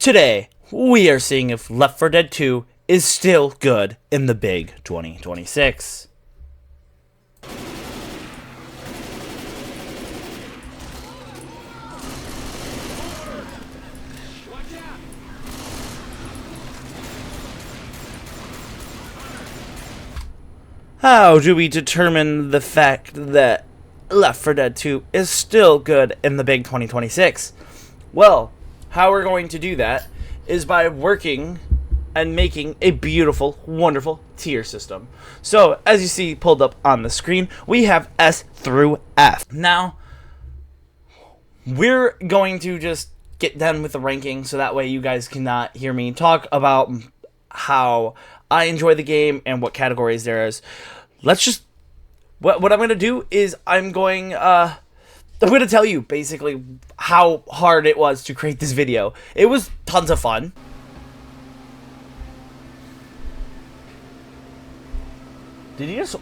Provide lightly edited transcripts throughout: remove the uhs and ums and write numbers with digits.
Today, we are seeing if Left 4 Dead 2 is still good in the big 2026. How do we determine the fact that Left 4 Dead 2 is still good in the big 2026? Well, how we're going to do that is by working and making a beautiful, wonderful tier system. So, as you see pulled up on the screen, we have S through F. Now, we're going to just get done with the ranking so that way you guys cannot hear me talk about how I enjoy the game and what categories there is. Let's just... What I'm going to do is I'm going to tell you basically how hard it was to create this video. It was tons of fun. Did you just...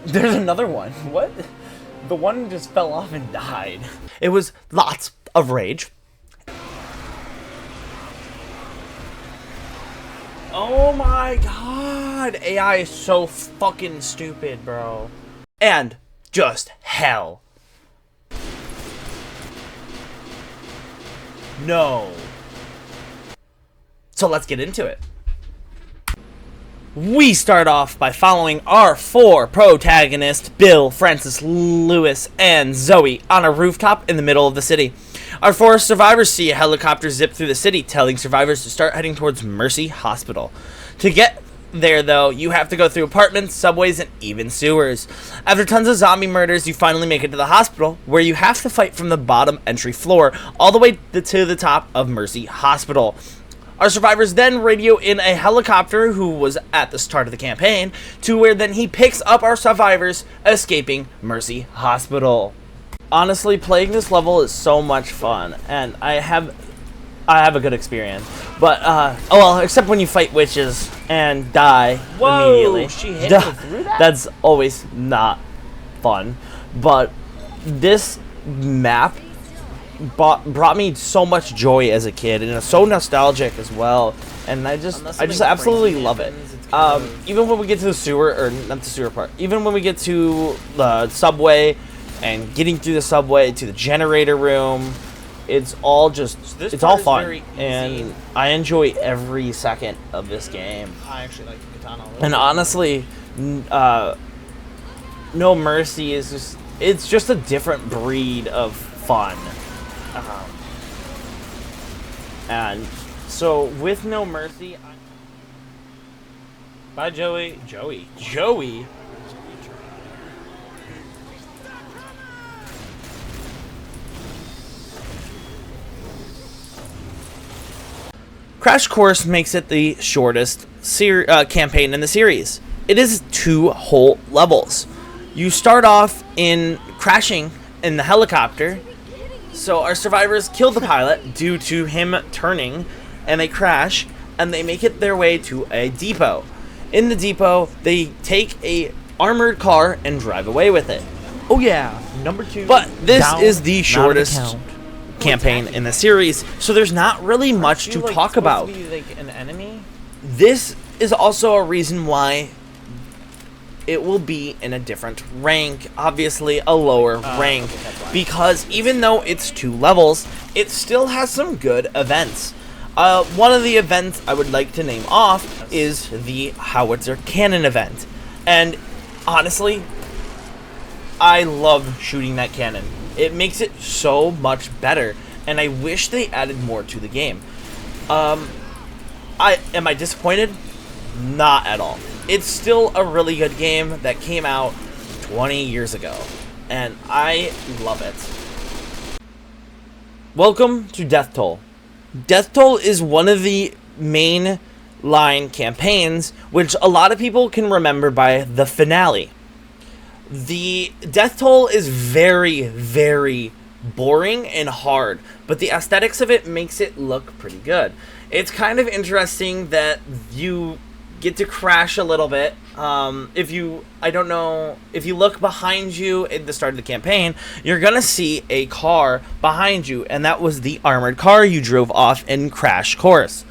There's another one. What? The one just fell off and died. It was lots of rage. Oh my god, AI is so fucking stupid, bro. And just hell. No. So let's get into it. We start off by following our four protagonists, Bill, Francis, Lewis, and Zoe, on a rooftop in the middle of the city. Our four survivors see a helicopter zip through the city, telling survivors to start heading towards Mercy Hospital. To get there, though, you have to go through apartments, subways, and even sewers. After tons of zombie murders, you finally make it to the hospital, where you have to fight from the bottom entry floor all the way to the top of Mercy Hospital. Our survivors then radio in a helicopter who was at the start of the campaign to where then he picks up our survivors escaping Mercy Hospital. Honestly, playing this level is so much fun, and I have a good experience. But oh well, except when you fight witches and die immediately. She hit me through that? That's always not fun. But this map brought me so much joy as a kid, and it's so nostalgic as well. And I just absolutely love it. Even when we get to the sewer, or not the sewer part, even when we get to the subway and getting through the subway to the generator room, it's all just, it's all fun, and I enjoy every second of this game. I actually like the katana. And honestly, No Mercy is just, it's just a different breed of fun. And so with No Mercy, bye Joey. Joey. Crash Course makes it the shortest campaign in the series. It is 2 whole levels. You start off in crashing in the helicopter. So our survivors kill the pilot due to him turning, and they crash, and they make it their way to a depot. In the depot, they take a armored car and drive away with it. Oh yeah, number 2. But this is the shortest campaign in the series, so there's not really much to talk about. To be like an enemy? This is also a reason why it will be in a different rank, obviously a lower rank, because even though it's 2 levels, it still has some good events. One of the events I would like to name off is the Howitzer Cannon event, and honestly, I love shooting that cannon. It makes it so much better, and I wish they added more to the game. Am I disappointed? Not at all. It's still a really good game that came out 20 years ago, and I love it. Welcome to Death Toll. Death Toll is one of the main line campaigns, which a lot of people can remember by the finale. The Death Toll is very, very boring and hard, but the aesthetics of it makes it look pretty good. It's kind of interesting that you get to crash a little bit. I don't know, if you look behind you at the start of the campaign, you're gonna see a car behind you, and that was the armored car you drove off in Crash Course.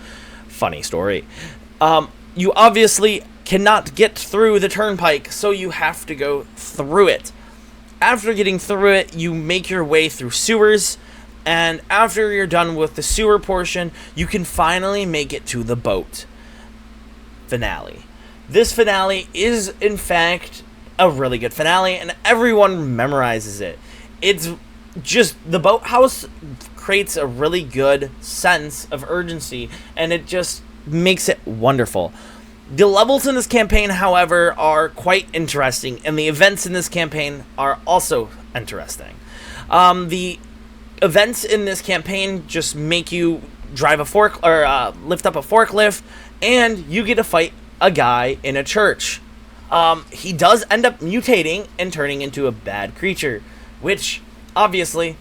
Funny story. You obviously cannot get through the turnpike, so you have to go through it. After getting through it, you make your way through sewers, and after you're done with the sewer portion, you can finally make it to the boat finale. This finale is, in fact, a really good finale, and everyone memorizes it. It's just, the boathouse creates a really good sense of urgency, and it just makes it wonderful. The levels in this campaign, however, are quite interesting, and the events in this campaign are also interesting. The events in this campaign just make you drive a lift up a forklift, and you get to fight a guy in a church. He does end up mutating and turning into a bad creature, which obviously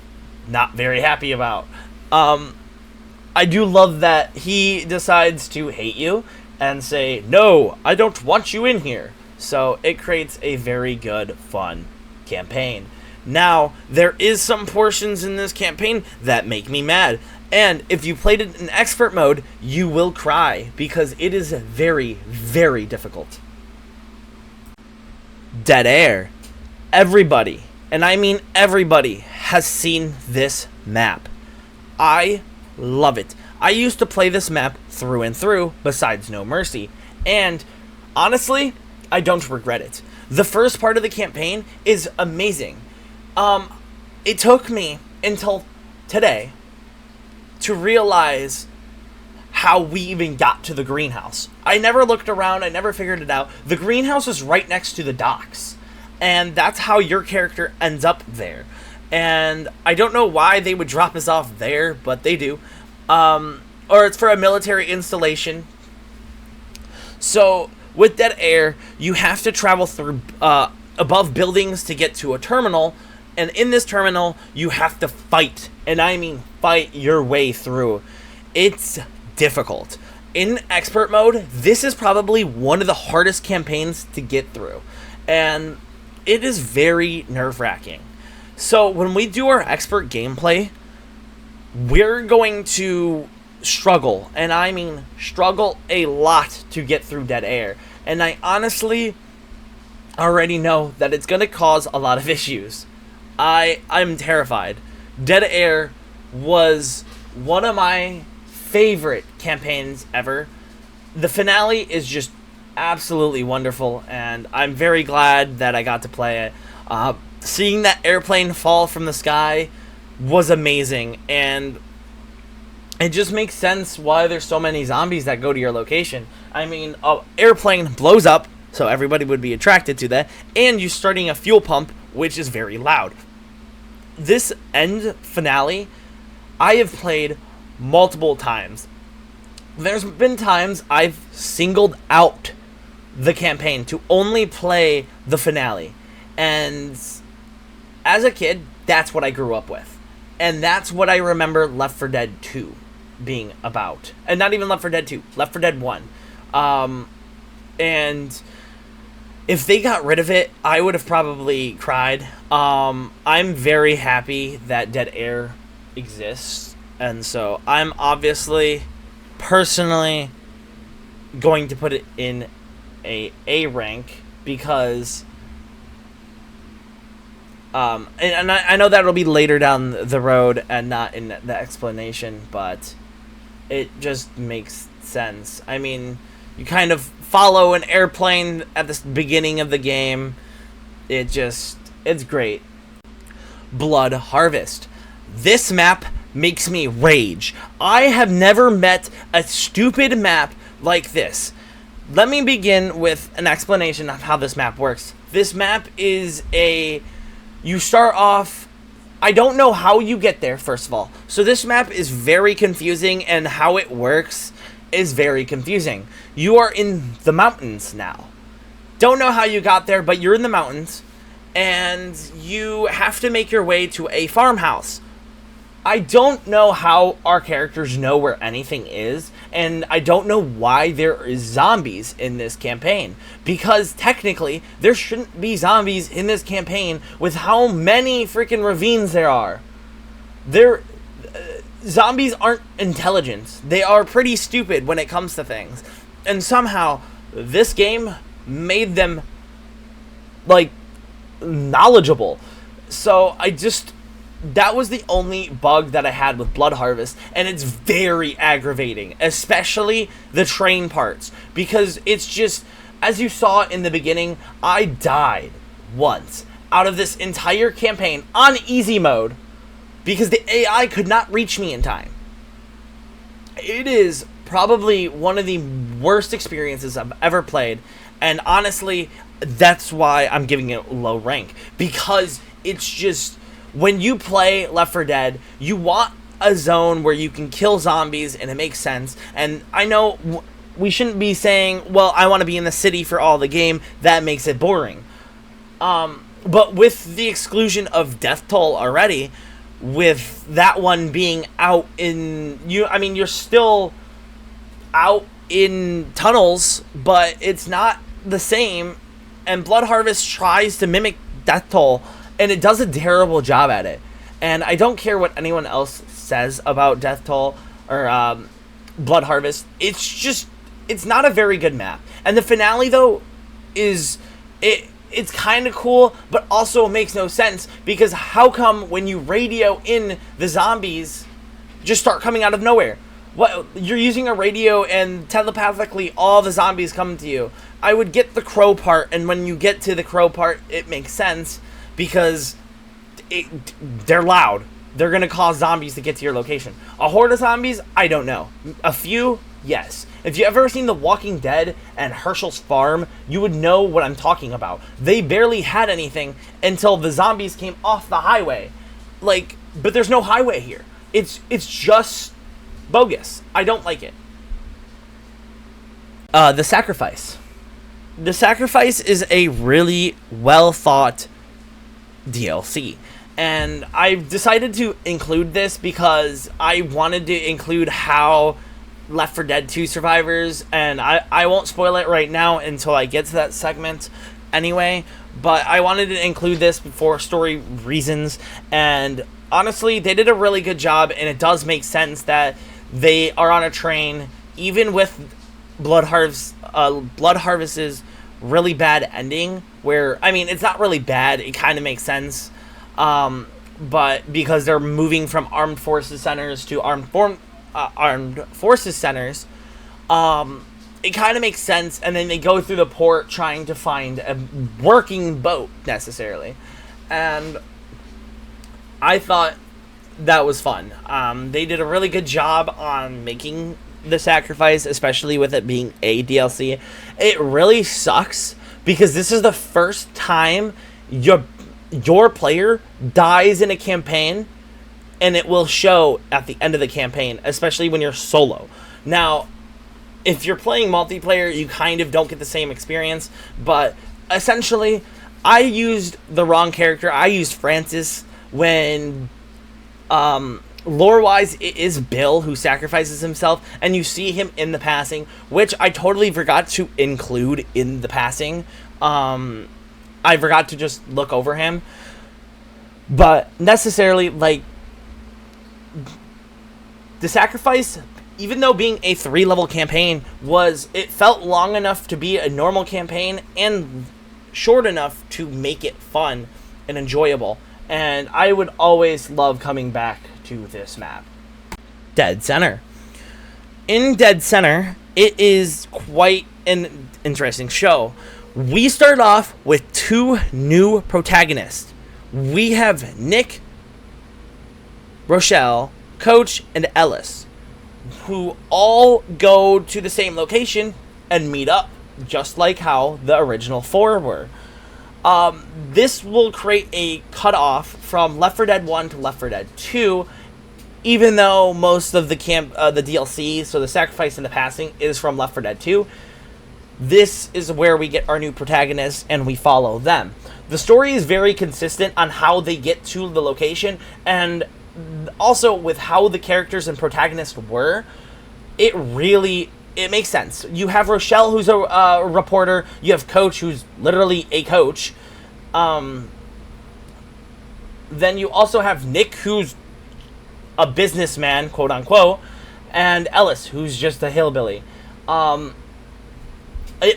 not very happy about. I do love that he decides to hate you and say, "No, I don't want you in here." So it creates a very good, fun campaign. Now, there is some portions in this campaign that make me mad. And if you played it in expert mode, you will cry, because it is very, very difficult. Dead Air. Everybody, and I mean everybody, has seen this map. I love it. I used to play this map through and through, besides No Mercy, and honestly, I don't regret it. The first part of the campaign is amazing. It took me until today to realize how we even got to the greenhouse. I never looked around, I never figured it out. The greenhouse is right next to the docks, and that's how your character ends up there. And I don't know why they would drop us off there, but they do. Or it's for a military installation. So with Dead Air, you have to travel through above buildings to get to a terminal, and in this terminal you have to fight, and I mean fight your way through. It's difficult. In expert mode, this is probably one of the hardest campaigns to get through, and it is very nerve-wracking. So when we do our expert gameplay, we're going to struggle, and I mean struggle a lot to get through Dead Air, and I honestly already know that it's going to cause a lot of issues. I'm terrified. Dead Air was one of my favorite campaigns ever. The finale is just absolutely wonderful, and I'm very glad that I got to play it. Seeing that airplane fall from the sky was amazing, and it just makes sense why there's so many zombies that go to your location. I mean, an airplane blows up, so everybody would be attracted to that, and you're starting a fuel pump, which is very loud. This end finale, I have played multiple times. There's been times I've singled out the campaign to only play the finale, and as a kid, that's what I grew up with. And that's what I remember Left 4 Dead 2 being about. And not even Left 4 Dead 2, Left 4 Dead 1. And if they got rid of it, I would have probably cried. I'm very happy that Dead Air exists. And so I'm obviously, personally, going to put it in a A rank because... and I know that'll be later down the road and not in the explanation, but it just makes sense. I mean, you kind of follow an airplane at the beginning of the game. It's great. Blood Harvest. This map makes me rage. I have never met a stupid map like this. Let me begin with an explanation of how this map works. This map is you start off, I don't know how you get there, first of all. So this map is very confusing, and how it works is very confusing. You are in the mountains now. Don't know how you got there, but you're in the mountains, and you have to make your way to a farmhouse. I don't know how our characters know where anything is, And I don't know why there is zombies in this campaign, because technically there shouldn't be zombies in this campaign with how many freaking ravines there are. Zombies aren't intelligent. They are pretty stupid when it comes to things. And somehow this game made them like knowledgeable. So that was the only bug that I had with Blood Harvest, and it's very aggravating, especially the train parts, because it's just, as you saw in the beginning, I died once out of this entire campaign on easy mode because the AI could not reach me in time. It is probably one of the worst experiences I've ever played, and honestly, that's why I'm giving it low rank, because it's just, when you play Left 4 Dead, you want a zone where you can kill zombies and it makes sense. And I know we shouldn't be saying, well, I want to be in the city for all the game. That makes it boring. But with the exclusion of Death Toll already, with that one being out in... you're still out in tunnels, but it's not the same. And Blood Harvest tries to mimic Death Toll, and it does a terrible job at it. And I don't care what anyone else says about Death Toll or Blood Harvest. It's not a very good map. And the finale, though, it's kind of cool, but also makes no sense, because how come when you radio in, the zombies just start coming out of nowhere? What, you're using a radio and telepathically all the zombies come to you? I would get the crow part, and when you get to the crow part, it makes sense, because they're loud. They're going to cause zombies to get to your location. A horde of zombies? I don't know. A few? Yes. If you ever seen The Walking Dead and Herschel's Farm, you would know what I'm talking about. They barely had anything until the zombies came off the highway. But there's no highway here. It's just bogus. I don't like it. The Sacrifice. The Sacrifice is a really well thought DLC, and I've decided to include this because I wanted to include how Left 4 Dead 2 survivors, and I won't spoil it right now until I get to that segment anyway, but I wanted to include this for story reasons, and honestly, they did a really good job, and it does make sense that they are on a train, even with Blood Harvest's really bad ending, where, it's not really bad, it kind of makes sense, but because they're moving from armed forces centers to armed forces centers, it kind of makes sense, and then they go through the port trying to find a working boat, necessarily, and I thought that was fun. They did a really good job on making The Sacrifice, especially with it being a DLC. It really sucks because this is the first time your player dies in a campaign, and it will show at the end of the campaign, especially when you're solo. Now, if you're playing multiplayer, you kind of don't get the same experience, but essentially, I used the wrong character. I used Francis when lore-wise, it is Bill who sacrifices himself, and you see him in the passing, which I totally forgot to include in the passing. I forgot to just look over him. But necessarily, The Sacrifice, even though being a 3-level campaign, it felt long enough to be a normal campaign and short enough to make it fun and enjoyable. And I would always love coming back to this map. Dead Center. In Dead Center, it is quite an interesting show. We start off with 2 new protagonists. We have Nick, Rochelle, Coach, and Ellis, who all go to the same location and meet up, just like how the original 4 were. This will create a cutoff from Left 4 Dead 1 to Left 4 Dead 2, even though most of the DLC, so the Sacrifice and the Passing, is from Left 4 Dead 2. This is where we get our new protagonists, and we follow them. The story is very consistent on how they get to the location, and also with how the characters and protagonists were. it makes sense. You have Rochelle, who's a reporter. You have Coach, who's literally a coach. Then you also have Nick, who's a businessman, quote unquote, and Ellis, who's just a hillbilly.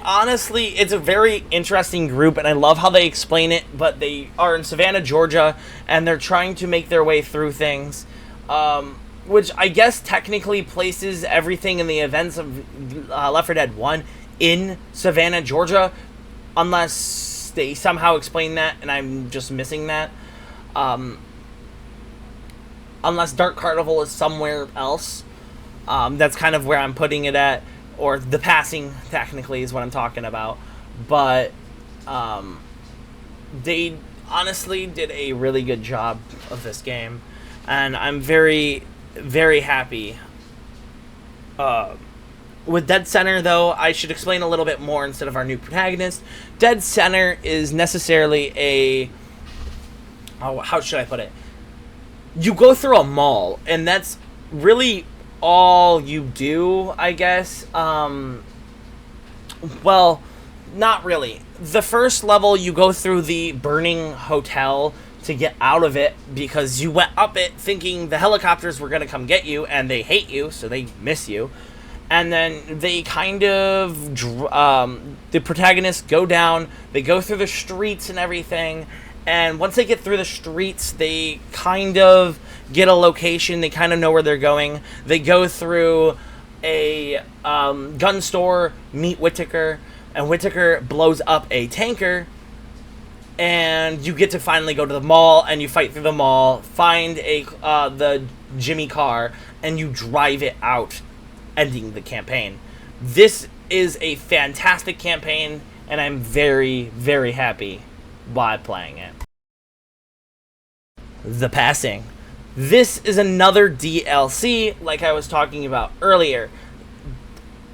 Honestly, it's a very interesting group, and I love how they explain it, but they are in Savannah, Georgia, and they're trying to make their way through things, which I guess technically places everything in the events of Left 4 Dead 1 in Savannah, Georgia, unless they somehow explain that, and I'm just missing that. Unless Dark Carnival is somewhere else. That's kind of where I'm putting it at. Or the passing, technically, is what I'm talking about. But they honestly did a really good job of this game. And I'm very, very happy. With Dead Center, though, I should explain a little bit more instead of our new protagonist. Dead Center is necessarily a... how should I put it? You go through a mall, and that's really all you do, I guess. Well, not really. The first level, you go through the burning hotel to get out of it because you went up it thinking the helicopters were going to come get you, and they hate you, so they miss you. And then they kind of... the protagonists go down, they go through the streets and everything, and once they get through the streets, they kind of get a location. They kind of know where they're going. They go through a gun store, meet Whitaker, and Whitaker blows up a tanker. And you get to finally go to the mall, and you fight through the mall, find the Jimmy car, and you drive it out, ending the campaign. This is a fantastic campaign, and I'm very, very happy while playing it. The Passing. This is another DLC, like I was talking about earlier.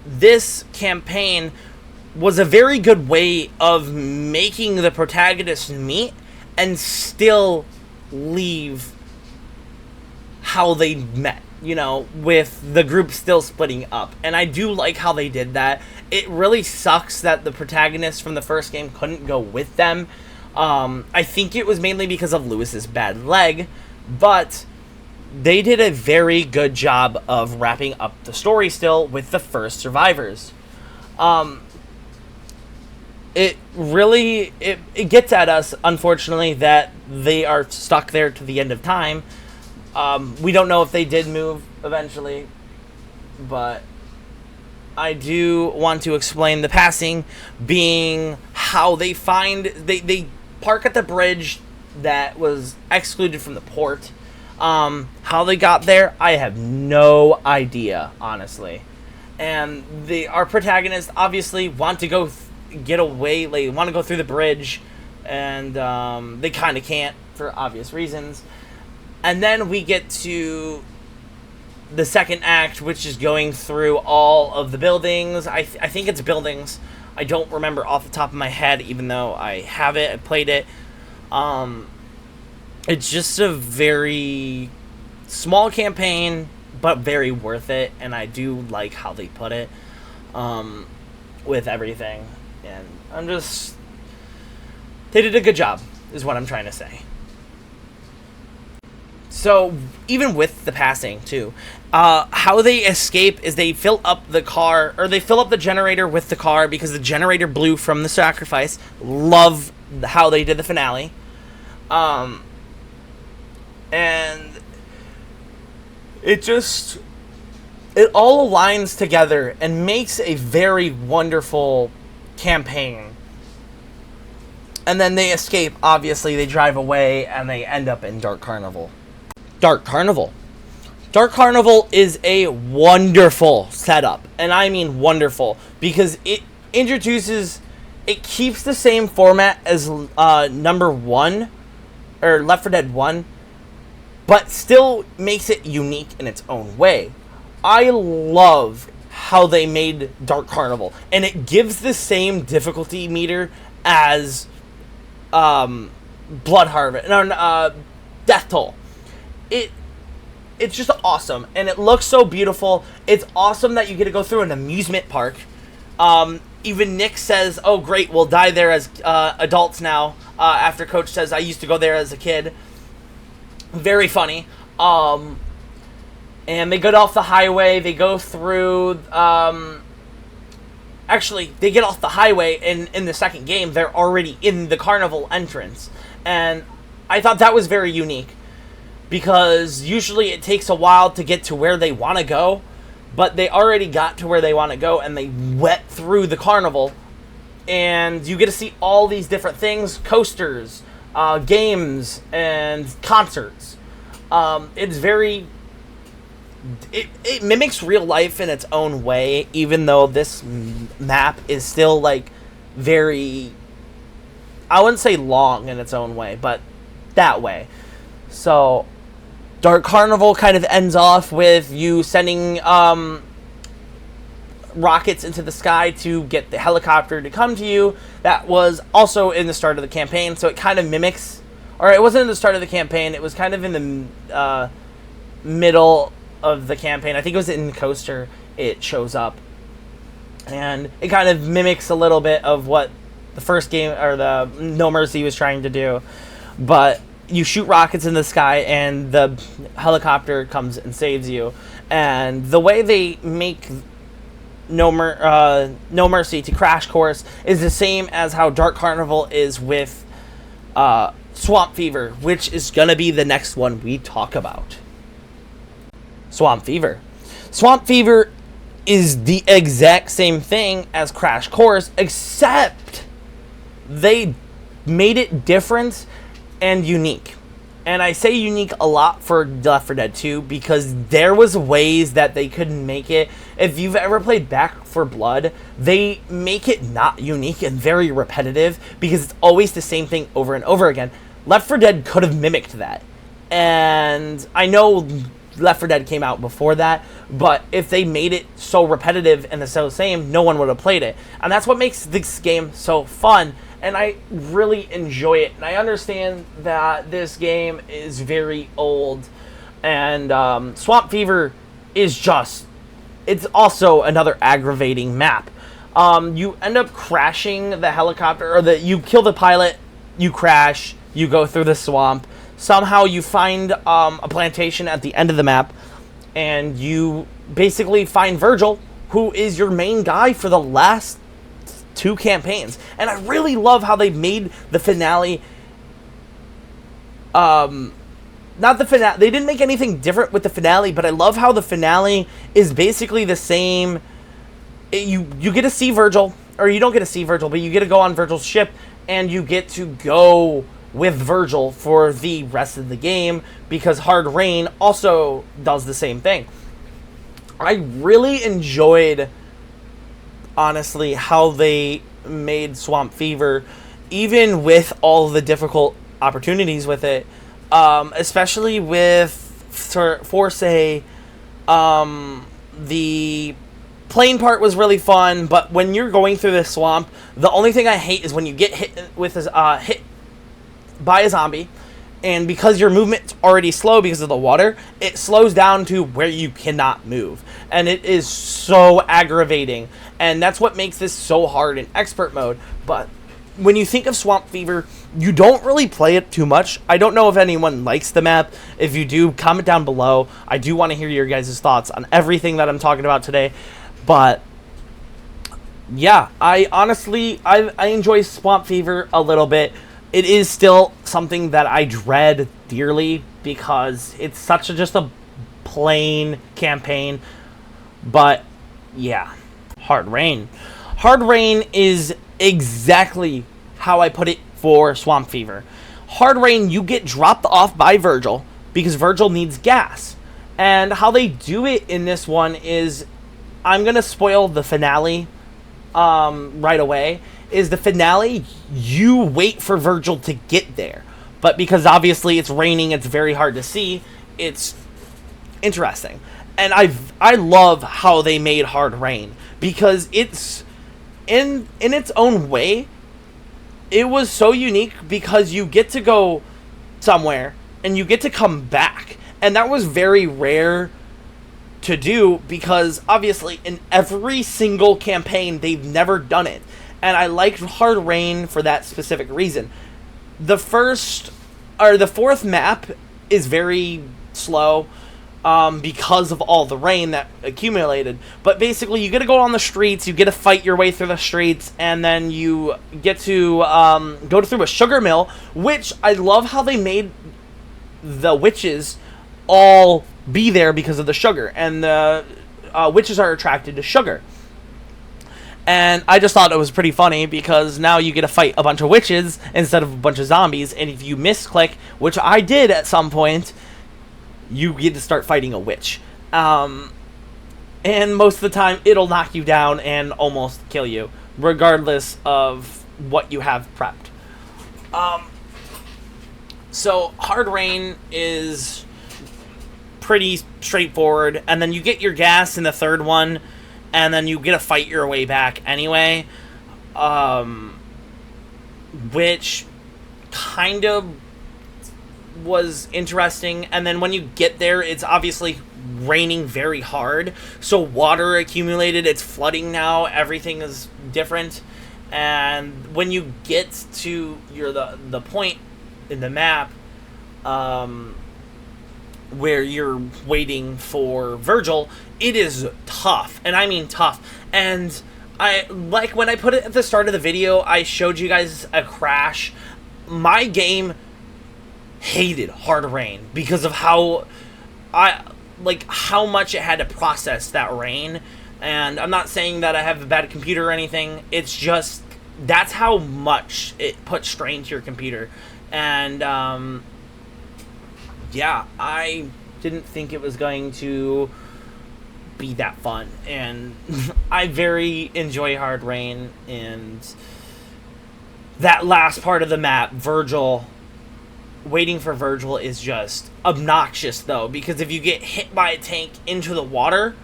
This campaign was a very good way of making the protagonists meet and still leave how they met, you know, with the group still splitting up. And I do like how they did that. It really sucks that the protagonists from the first game couldn't go with them. I think it was mainly because of Lewis's bad leg, but they did a very good job of wrapping up the story still with the first survivors. It really it gets at us, unfortunately, that they are stuck there to the end of time. We don't know if they did move eventually, but I do want to explain the passing being how they they park at the bridge that was excluded from the port. How they got there, I have no idea, honestly. And our protagonists obviously want to get away. They want to go through the bridge, and they kind of can't for obvious reasons. And then we get to the second act, which is going through all of the buildings. I think it's buildings. I don't remember off the top of my head, even though I have it. I played it. It's just a very small campaign, but very worth it, and I do like how they put it with everything. And they did a good job, is what I'm trying to say. So, even with the passing, too, how they escape is they fill up the car, or they fill up the generator with the car because the generator blew from the sacrifice. Love how they did the finale. And it all aligns together and makes a very wonderful campaign. And then they escape, obviously, they drive away, and they end up in Dark Carnival. Dark Carnival. Dark Carnival is a wonderful setup, and I mean wonderful, because it keeps the same format as number 1, or Left 4 Dead 1, but still makes it unique in its own way. I love how they made Dark Carnival, and it gives the same difficulty meter as Blood Harvest, Death Toll. it's just awesome, and it looks so beautiful. It's awesome that you get to go through an amusement park. Even Nick says, "Oh, great, we'll die there as adults now." After Coach says, "I used to go there as a kid." Very funny. And they get off the highway. They go through. Actually, they get off the highway, and in the second game, they're already in the Carnival entrance. And I thought that was very unique, because usually it takes a while to get to where they want to go, but they already got to where they want to go, and they went through the Carnival, and you get to see all these different things, coasters, games, and concerts. It's very... It mimics real life in its own way, even though this map is still, like, very... I wouldn't say long in its own way, but that way. So, Dark Carnival kind of ends off with you sending rockets into the sky to get the helicopter to come to you. That was also in the start of the campaign, so it kind of mimics... Or it wasn't in the start of the campaign, it was kind of in the middle of the campaign. I think it was in Coaster it shows up. And it kind of mimics a little bit of what the first game, or the No Mercy, was trying to do. But you shoot rockets in the sky, and the helicopter comes and saves you. And the way they make No Mercy to Crash Course is the same as how Dark Carnival is with Swamp Fever, which is going to be the next one we talk about. Swamp Fever. Swamp Fever is the exact same thing as Crash Course, except they made it different and unique. And I say unique a lot for Left 4 Dead 2 because there was ways that they couldn't make it. If you've ever played Back 4 Blood, they make it not unique and very repetitive because it's always the same thing over and over again. Left 4 Dead could have mimicked that. And I know Left 4 Dead came out before that, but if they made it so repetitive and so same, no one would have played it. And that's what makes this game so fun, and I really enjoy it. And I understand that this game is very old, and Swamp Fever is just... It's also another aggravating map. You end up crashing the helicopter, or you kill the pilot, you crash, you go through the swamp. Somehow you find a plantation at the end of the map, and you basically find Virgil, who is your main guy for the last 2 campaigns. And I really love how they made the finale... not the finale... They didn't make anything different with the finale, but I love how the finale is basically the same. You get to see Virgil, or you don't get to see Virgil, but you get to go on Virgil's ship, and you get to go with Virgil for the rest of the game, because Hard Rain also does the same thing. I really enjoyed, honestly, how they made Swamp Fever, even with all the difficult opportunities with it, especially with, for say, the plane part was really fun, but when you're going through the swamp, the only thing I hate is when you get hit with hit by a zombie, and because your movement's already slow because of the water, it slows down to where you cannot move, and it is so aggravating, and that's what makes this so hard in expert mode. But when you think of Swamp Fever, you don't really play it too much. I don't know if anyone likes the map. If you do, comment down below. I do want to hear your guys' thoughts on everything that I'm talking about today. But yeah, I honestly enjoy Swamp Fever a little bit. It is still something that I dread dearly because it's such just a plain campaign. But yeah, Hard Rain. Hard Rain is exactly how I put it for Swamp Fever. Hard Rain, you get dropped off by Virgil because Virgil needs gas. And how they do it in this one is, I'm going to spoil the finale right away, is the finale, you wait for Virgil to get there. But because obviously it's raining, it's very hard to see, it's interesting. And I love how they made Hard Rain, because it's, in its own way, it was so unique because you get to go somewhere and you get to come back. And that was very rare to do because, obviously, in every single campaign, they've never done it. And I liked Hard Rain for that specific reason. The fourth map is very slow because of all the rain that accumulated. But basically, you get to go on the streets, you get to fight your way through the streets, and then you get to go through a sugar mill, which I love how they made the witches all be there because of the sugar. And the witches are attracted to sugar. And I just thought it was pretty funny because now you get to fight a bunch of witches instead of a bunch of zombies. And if you misclick, which I did at some point, you get to start fighting a witch. And most of the time, it'll knock you down and almost kill you, regardless of what you have prepped. So, Hard Rain is pretty straightforward. And then you get your gas in the third one, and then you get to fight your way back anyway. Which kind of was interesting. And then when you get there, it's obviously raining very hard, so water accumulated, it's flooding now, everything is different. And when you get to the point in the map where you're waiting for Virgil, it is tough, and I mean tough. And I like when I put it at the start of the video, I showed you guys a crash. My game hated Hard Rain because of how much it had to process that rain. And I'm not saying that I have a bad computer or anything. It's just that's how much it put strain to your computer. And yeah, I didn't think it was going to be that fun. And I very enjoy Hard Rain. And that last part of the map, Virgil, waiting for Virgil, is just obnoxious, though, because if you get hit by a tank into the water,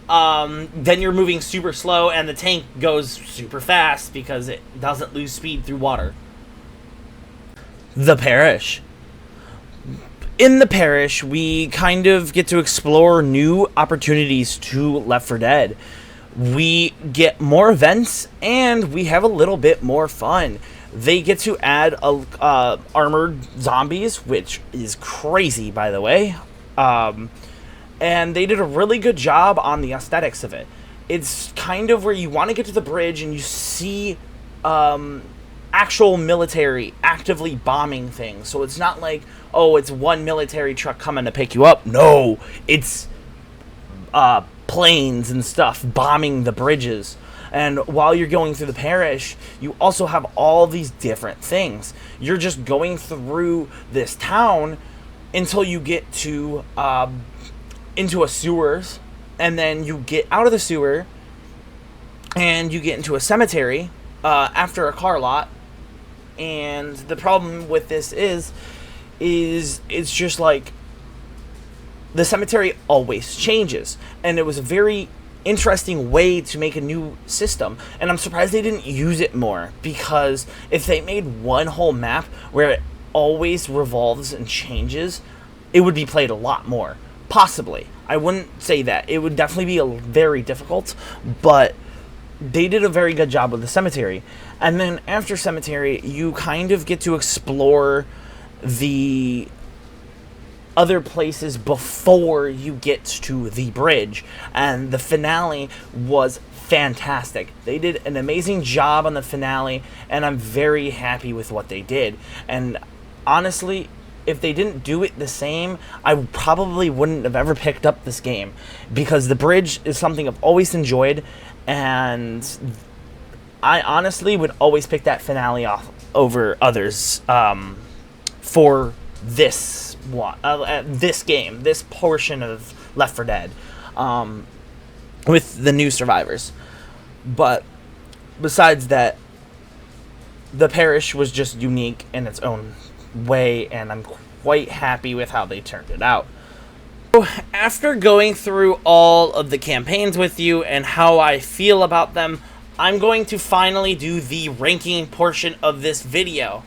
then you're moving super slow, and the tank goes super fast because it doesn't lose speed through water. The Parish. In the Parish, we kind of get to explore new opportunities to Left 4 Dead. We get more events, and we have a little bit more fun. They get to add armored zombies, which is crazy, by the way. And they did a really good job on the aesthetics of it. It's kind of where you want to get to the bridge and you see actual military actively bombing things. So it's not like, oh, it's one military truck coming to pick you up. No, it's planes and stuff bombing the bridges. And while you're going through the Parish, you also have all these different things. You're just going through this town until you get to into a sewers, and then you get out of the sewer, and you get into a cemetery after a car lot. And the problem with this is it's just like the cemetery always changes, and it was a very interesting way to make a new system, and I'm surprised they didn't use it more, because if they made one whole map where it always revolves and changes, it would be played a lot more. Possibly. I wouldn't say that. It would definitely be very difficult, but they did a very good job with the cemetery. And then after cemetery, you kind of get to explore the other places before you get to the bridge, and the finale was fantastic. They did an amazing job on the finale, and I'm very happy with what they did. And honestly, if they didn't do it the same, I probably wouldn't have ever picked up this game, because the bridge is something I've always enjoyed, and I honestly would always pick that finale off over others for this game, this portion of Left 4 Dead, with the new survivors. But besides that, the Parish was just unique in its own way, and I'm quite happy with how they turned it out. So after going through all of the campaigns with you and how I feel about them, I'm going to finally do the ranking portion of this video.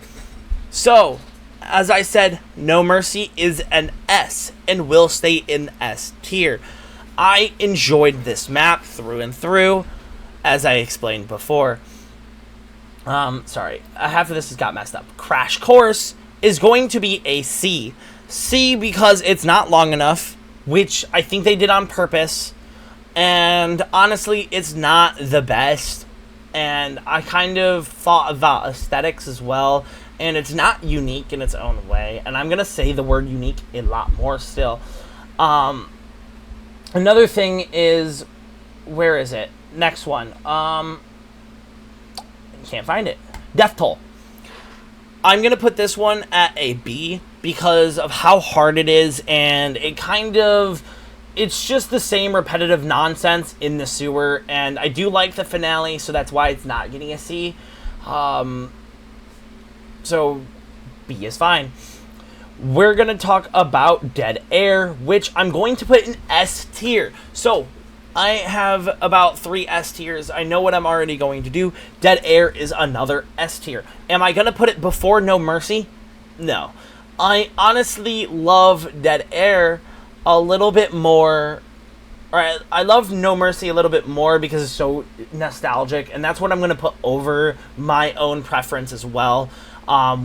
So, as I said, No Mercy is an S and will stay in S tier. I enjoyed this map through and through, as I explained before. Sorry, half of this has got messed up. Crash Course is going to be a C. C because it's not long enough, which I think they did on purpose. And honestly, it's not the best. And I kind of thought about aesthetics as well. And it's not unique in its own way. And I'm going to say the word unique a lot more still. Another thing is, where is it? Next one. Can't find it. Death Toll. I'm going to put this one at a B because of how hard it is, and it's just the same repetitive nonsense in the sewer, and I do like the finale, so that's why it's not getting a C. So B is fine. We're going to talk about Dead Air, which I'm going to put in S tier. So I have about 3 S tiers. I know what I'm already going to do. Dead Air is another S tier. Am I going to put it before No Mercy? No. I honestly love Dead Air a little bit more. Alright, I love No Mercy a little bit more because it's so nostalgic, and that's what I'm going to put over my own preference as well.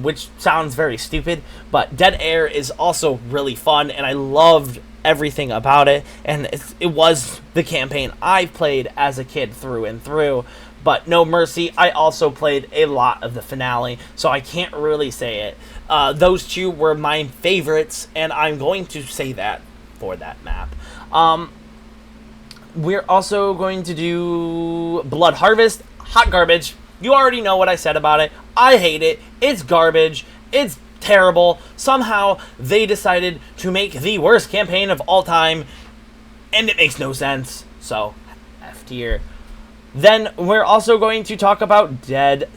Which sounds very stupid, but Dead Air is also really fun, and I loved everything about it, and it was the campaign I played as a kid through and through. But No Mercy, I also played a lot of the finale, so I can't really say it. Those two were my favorites, and I'm going to say that for that map. We're also going to do Blood Harvest. Hot garbage. You already know what I said about it. I hate it. It's garbage. It's terrible. Somehow they decided to make the worst campaign of all time, and it makes no sense. So, F tier. Then we're also going to talk about The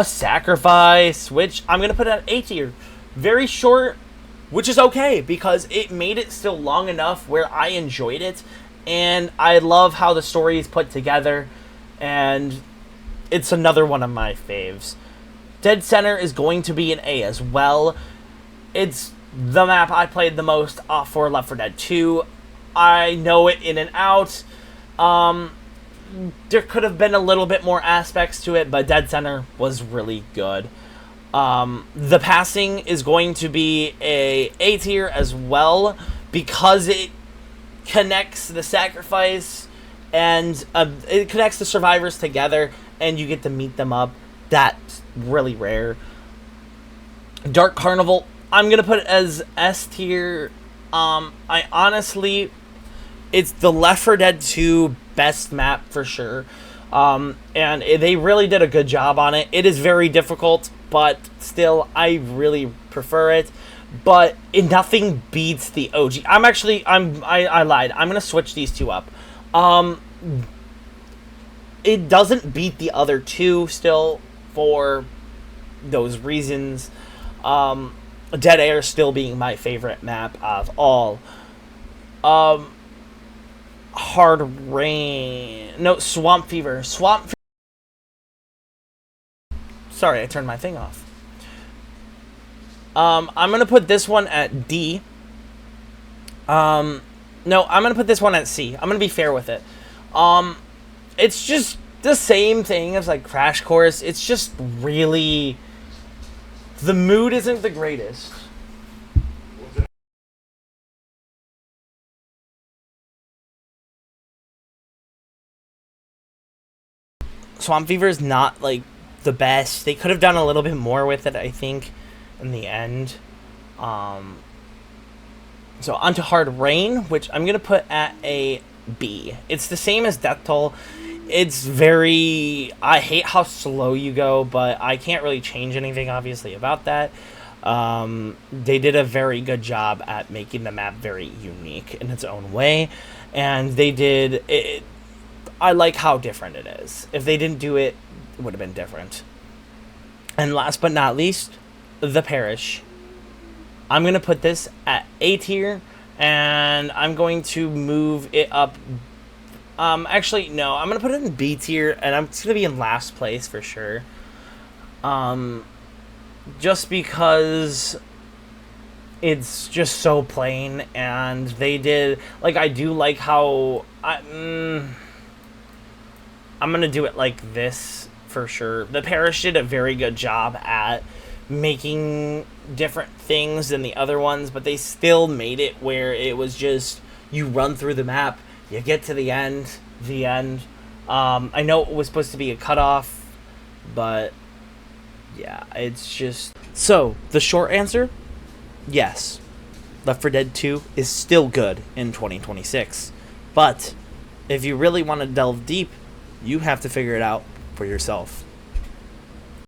Sacrifice, which I'm going to put at A tier. Very short, which is okay because it made it still long enough where I enjoyed it, and I love how the story is put together, and it's another one of my faves. Dead Center is going to be an A as well. It's the map I played the most for Left 4 Dead 2. I know it in and out. There could have been a little bit more aspects to it, but Dead Center was really good. The passing is going to be A tier as well because it connects the sacrifice and it connects the survivors together, and you get to meet them up. That's really rare. Dark Carnival, I'm going to put it as S tier. I honestly, it's the Left 4 Dead 2 best map for sure. And they really did a good job on it. It is very difficult, but still, I really prefer it. But nothing beats the OG. I lied. I'm going to switch these two up. It doesn't beat the other two still for those reasons. Dead Air still being my favorite map of all. Hard Rain. No, Swamp Fever. Sorry, I turned my thing off. I'm going to put this one at D. No, I'm going to put this one at C. I'm going to be fair with it. It's just the same thing as like Crash Course. It's just really, the mood isn't the greatest. Swamp Fever is not like the best. They could have done a little bit more with it, I think, in the end. So onto Hard Rain, which I'm gonna put at a B. It's the same as Death Toll. It's very, I hate how slow you go, but I can't really change anything obviously about that. They did a very good job at making the map very unique in its own way, and they did it. I like how different it is. If they didn't do it, it would have been different. And last but not least, The Parish. I'm going to put this at A tier, and I'm going to move it up. Actually, no, I'm going to put it in B tier, and it's going to be in last place for sure. just because it's just so plain, and they did, like, I do like how, I'm gonna do it like this, for sure. The Parish did a very good job at making different things than the other ones, but they still made it where it was just, you run through the map, you get to the end. I know it was supposed to be a cutoff, but yeah, it's just... So, the short answer? Yes. Left 4 Dead 2 is still good in 2026. But, if you really want to delve deep, you have to figure it out for yourself.